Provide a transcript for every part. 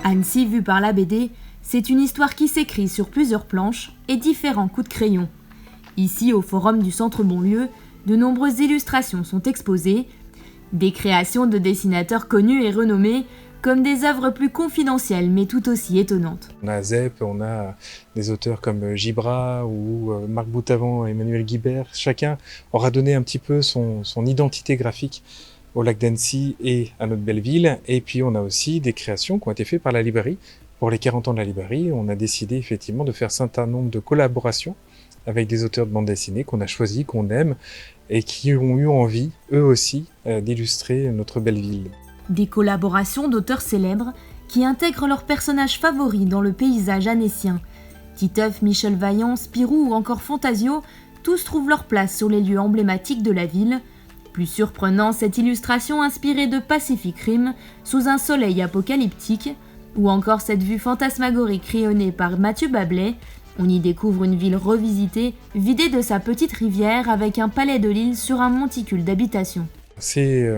Annecy vue par la BD, c'est une histoire qui s'écrit sur plusieurs planches et différents coups de crayon. Ici, au forum du Centre Bonlieu, de nombreuses illustrations sont exposées, des créations de dessinateurs connus et renommés, comme des œuvres plus confidentielles mais tout aussi étonnantes. On a Zep, on a des auteurs comme Gibra ou Marc Boutavant et Emmanuel Guibert. Chacun aura donné un petit peu son identité graphique au lac d'Annecy et à notre belle ville. Et puis on a aussi des créations qui ont été faites par la librairie. Pour les 40 ans de la librairie, on a décidé effectivement de faire un certain nombre de collaborations avec des auteurs de bande dessinée qu'on a choisis, qu'on aime et qui ont eu envie, eux aussi, d'illustrer notre belle ville. Des collaborations d'auteurs célèbres qui intègrent leurs personnages favoris dans le paysage annécien. Titeuf, Michel Vaillant, Spirou ou encore Fantasio, tous trouvent leur place sur les lieux emblématiques de la ville. Plus surprenant, cette illustration inspirée de Pacific Rim, sous un soleil apocalyptique, ou encore cette vue fantasmagorique crayonnée par Mathieu Bablet. On y découvre une ville revisitée, vidée de sa petite rivière avec un palais de l'île sur un monticule d'habitation. C'est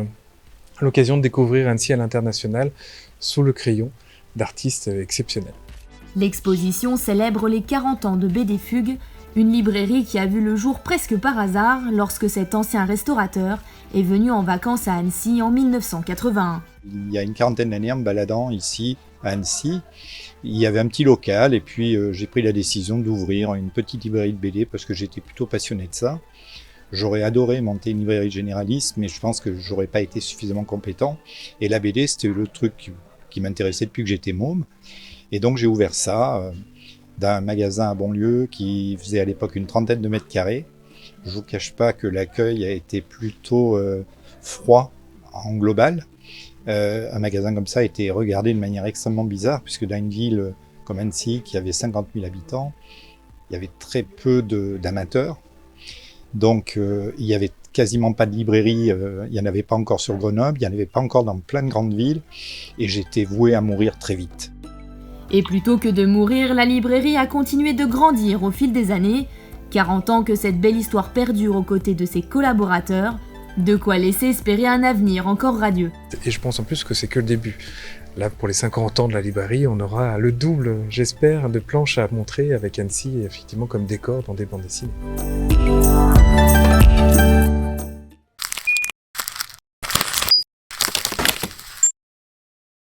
l'occasion de découvrir Annecy à l'international sous le crayon d'artistes exceptionnels. L'exposition célèbre les 40 ans de BD Fugue, une librairie qui a vu le jour presque par hasard lorsque cet ancien restaurateur est venu en vacances à Annecy en 1981. Il y a une quarantaine d'années, en me baladant ici à Annecy, il y avait un petit local et puis j'ai pris la décision d'ouvrir une petite librairie de BD parce que j'étais plutôt passionné de ça. J'aurais adoré monter une librairie généraliste, mais je pense que j'aurais pas été suffisamment compétent. Et la BD, c'était le truc qui m'intéressait depuis que j'étais môme. Et donc j'ai ouvert ça dans un magasin à Bonlieu qui faisait à l'époque une trentaine de mètres carrés. Je vous cache pas que l'accueil a été plutôt froid en global. Un magasin comme ça a été regardé de manière extrêmement bizarre, puisque dans une ville comme Annecy, qui avait 50 000 habitants, il y avait très peu d'amateurs. Donc il y avait quasiment pas de librairie, il n'y en avait pas encore sur Grenoble, il n'y en avait pas encore dans plein de grandes villes, et j'étais voué à mourir très vite. Et plutôt que de mourir, la librairie a continué de grandir au fil des années. 40 ans que cette belle histoire perdure aux côtés de ses collaborateurs, de quoi laisser espérer un avenir encore radieux. Et je pense en plus que c'est que le début. Là, pour les 50 ans de la librairie, on aura le double, j'espère, de planches à montrer avec Annecy, effectivement, comme décor dans des bandes dessinées.